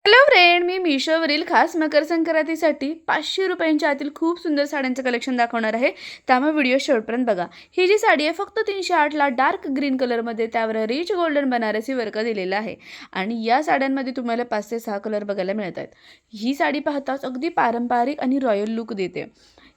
Hello friend, मी मिशोवरील खास मकर संक्रांतीसाठी 500 रुपयांच्या आतील खूप सुंदर साड्यांचं कलेक्शन दाखवणार आहे. त्यामुळे व्हिडिओ शेवटपर्यंत बघा. ही जी साडी आहे फक्त 308ला डार्क ग्रीन कलरमध्ये, त्यावर रिच गोल्डन बनारसी वर्क दिलेला आहे. आणि या साड्यांमध्ये तुम्हाला 5 ते 6 कलर बघायला मिळत आहेत. ही साडी पाहताच अगदी पारंपरिक आणि रॉयल लुक देते.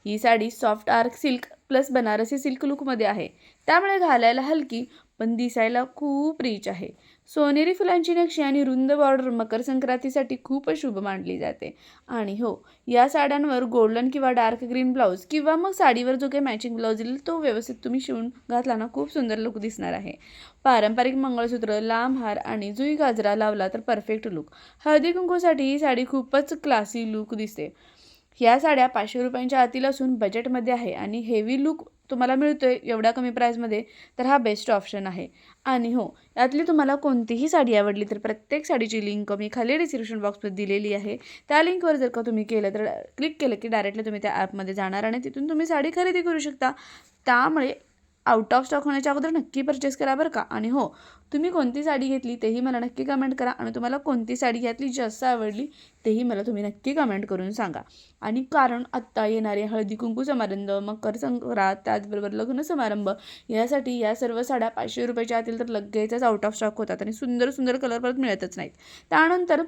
ही sari soft art silk plus Banarasi silk लुकमध्ये आहे. त्यामुळे घालायला हलकी पण दिसायला खूप रिच आहे. सोनेरी फुलांची नक्षी आणि रुंद बॉर्डर मकर संक्रांतीसाठी खूपच शुभ मानली जाते. आणि हो, या साड्यांवर गोल्डन किंवा डार्क ग्रीन ब्लाऊज किंवा मग साडीवर जो काही मॅचिंग ब्लाऊज येईल तो व्यवस्थित तुम्ही शिवून घातला ना, खूप सुंदर लुक दिसणार आहे. पारंपरिक मंगळसूत्र, लांब हार आणि जुई गाजरा लावला तर परफेक्ट लुक. हळदी कुंकूसाठी ही साडी खूपच क्लासी लुक दिसते. ह्या साड्या 500 रुपयांच्या आतील असून बजेटमध्ये आहे आणि हेवी लुक तुम्हाला मिळतोय एवढ्या कमी प्राईजमध्ये, तर हा बेस्ट ऑप्शन आहे. आणि हो, यातली तुम्हाला कोणतीही साडी आवडली तर प्रत्येक साडीची लिंक मी खाली डिस्क्रिप्शन बॉक्समध्ये दिलेली आहे. त्या लिंकवर जर का तुम्ही केलं तर क्लिक केलं की डायरेक्टली तुम्ही त्या ॲपमध्ये जाणार आणि तिथून तुम्ही साडी खरेदी करू शकता. त्यामुळे आउट ऑफ स्टॉक होण्याच्या अगोदर नक्की परचेस करा बरं का. आणि हो, तुम्ही कोणती साडी घेतली तेही मला नक्की कमेंट करा आणि तुम्हाला कोणती साडी यातली जास्त आवडली तेही मला तुम्ही नक्की कमेंट करून सांगा. आणि कारण आत्ता येणारे हळदी कुंकू समारंभ, मकर संक्रांत, त्याचबरोबर लग्न समारंभ यासाठी या सर्व साड्या 500 रुपयाच्या आतील तर लगेचच आउट ऑफ स्टॉक होतात आणि सुंदर सुंदर कलर परत मिळतच नाहीत. त्यानंतर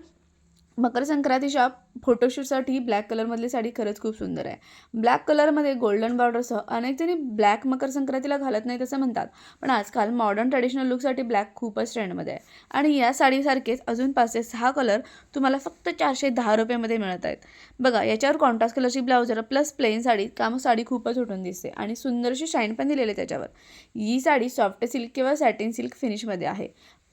मकर संक्रांतीच्या फोटोशूटसाठी ब्लॅक कलरमधली साडी खरंच खूप सुंदर आहे. ब्लॅक कलरमध्ये गोल्डन बॉर्डरसह अनेक जणी ब्लॅक मकर संक्रांतीला घालत नाहीत असं म्हणतात, पण आजकाल मॉडर्न ट्रेडिशनल लुकसाठी ब्लॅक खूपच ट्रेंडमध्ये आहे. आणि या साडीसारखेच अजून 5 ते 6 कलर तुम्हाला फक्त 410 रुपयामध्ये मिळत आहेत. बघा, याच्यावर कॉन्ट्रास्ट कलरची ब्लाउजर प्लस प्लेन साडी, मग साडी खूपच उठून दिसते आणि सुंदरशी शाईन पण दिलेली आहे त्याच्यावर. ही साडी सॉफ्ट सिल्क किंवा सॅटिन सिल्क फिनिशमध्ये आहे.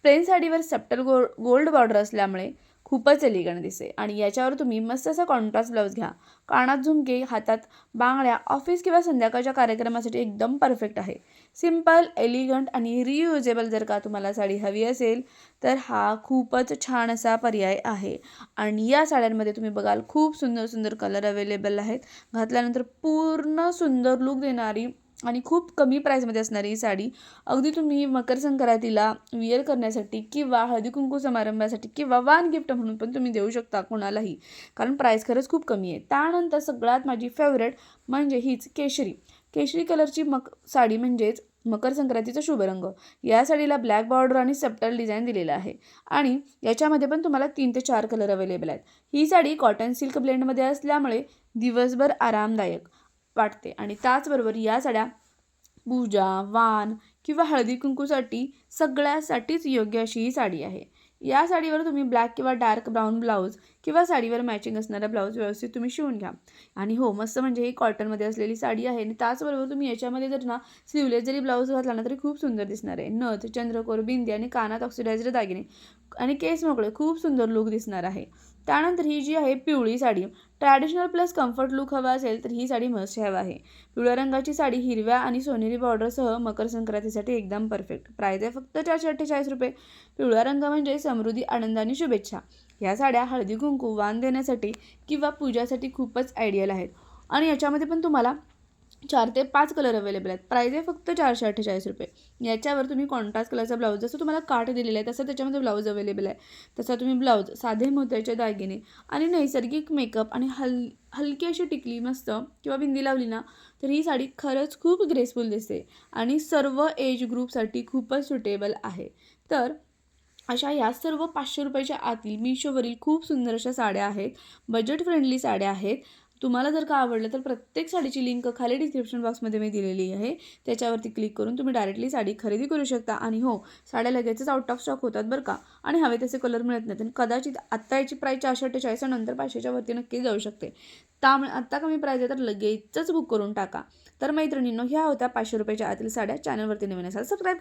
प्लेन साडीवर सप्टल गोल्ड बॉर्डर असल्यामुळे खूपच एलिगंट दिसते. आणि याच्यावर तुम्ही मस्त असा कॉन्ट्रास्ट ब्लाऊज घ्या. कानात झुमके, हातात बांगड्या, ऑफिस किंवा संध्याकाळच्या कार्यक्रमासाठी एकदम परफेक्ट आहे. सिम्पल, एलिगंट आणि रियुजेबल जर का तुम्हाला साडी हवी असेल तर हा खूपच छान असा पर्याय आहे. आणि या साड्यांमध्ये तुम्ही बघाल खूप सुंदर सुंदर कलर अवेलेबल आहेत. घातल्यानंतर पूर्ण सुंदर लुक देणारी आणि खूप कमी प्राईजमध्ये असणारी ही साडी अगदी तुम्ही मकर संक्रांतीला विअर करण्यासाठी किंवा हळदी कुंकू समारंभासाठी किंवा वान गिफ्ट म्हणून पण तुम्ही देऊ शकता कोणालाही, कारण प्राईस खरंच खूप कमी आहे. त्यानंतर सगळ्यात माझी फेवरेट म्हणजे हीच केशरी कलरची साडी म्हणजेच मकर संक्रांतीचा शुभ रंग. या साडीला ब्लॅक बॉर्डर आणि सबटल डिझाईन दिलेला आहे आणि याच्यामध्ये पण तुम्हाला 3 ते 4 कलर अवेलेबल आहेत. ही साडी कॉटन सिल्क ब्लेंडमध्ये असल्यामुळे दिवसभर आरामदायक वाटते. आणि त्याचबरोबर या साड्या पूजा, वाण किंवा हळदी कुंकूसाठी सगळ्यासाठीच योग्य अशी ही साडी आहे. या साडीवर तुम्ही ब्लॅक किंवा डार्क ब्राऊन ब्लाऊज किंवा साडीवर मॅचिंग असणारा ब्लाऊज व्यवस्थित तुम्ही शिवून घ्या. आणि हो, मस्त म्हणजे ही कॉटनमध्ये असलेली साडी आहे आणि त्याचबरोबर तुम्ही याच्यामध्ये जर ना स्लीवलेस जरी ब्लाऊज घातला ना तरी खूप सुंदर दिसणार आहे. नथ, चंद्रकोर, बिंदी आणि कानात ऑक्सिडाइज्ड दागिने आणि केस मोकळे खूप सुंदर लुक दिसणार आहे. त्यानंतर ही जी आहे पिवळी sari, traditional plus comfort look हवा असेल तर ही साडी मस्ट हॅव आहे. पिवळ्या रंगाची साडी हिरव्या आणि सोनेरी बॉर्डरसह मकर संक्रांतीसाठी एकदम परफेक्ट. प्राईज आहे फक्त 448 रुपये. पिवळा रंग म्हणजे समृद्धी, आनंद आणि शुभेच्छा. ह्या साड्या हळदी कुंकू, वाण देण्यासाठी किंवा पूजासाठी खूपच आयडियल आहेत. आणि याच्यामध्ये पण तुम्हाला 4 ते 5 कलर अवेलेबल आहेत. प्राईज आहे फक्त 448 रुपये. याच्यावर तुम्ही कॉन्ट्रास्ट कलरचा ब्लाऊज, जसं तुम्हाला काठ दिलेला आहे तसं त्याच्यामध्ये ब्लाऊज अवेलेबल आहे. तसा तुम्ही ब्लाऊज, साधे मोत्याचे दागिने आणि नैसर्गिक मेकअप आणि हलकी अशी टिकली मस्त किंवा बिंदी लावली ना तर ही साडी खरंच खूप ग्रेसफुल दिसते आणि सर्व एज ग्रुपसाठी खूपच सुटेबल आहे. तर अशा ह्या सर्व 500 रुपयाच्या आतील मिशोवरील खूप सुंदर अशा साड्या आहेत. बजेट फ्रेंडली साड्या आहेत. तुम्हाला जर का आवडलं तर प्रत्येक साडीची लिंक खाली डिस्क्रिप्शन बॉक्समध्ये मी दिलेली आहे. त्याच्यावरती क्लिक करून तुम्ही डायरेक्टली साडी खरेदी करू शकता. आणि हो, साड्या लगेचच आउट ऑफ स्टॉक होतात बरं का. आणि हवे तसे कलर मिळत नाहीत आणि कदाचित आत्ता याची प्राईस 448 नंतर 500च्या वरती नक्की जाऊ शकते. त्यामुळे आत्ता कमी प्राईज आहे तर लगेचच बुक करून टाका. तर मैत्रिणींनो, ह्या होत्या 500 रुपयाच्या आतील साड्या. चॅनलवरती नवीन असाल सबस्क्राईब करा.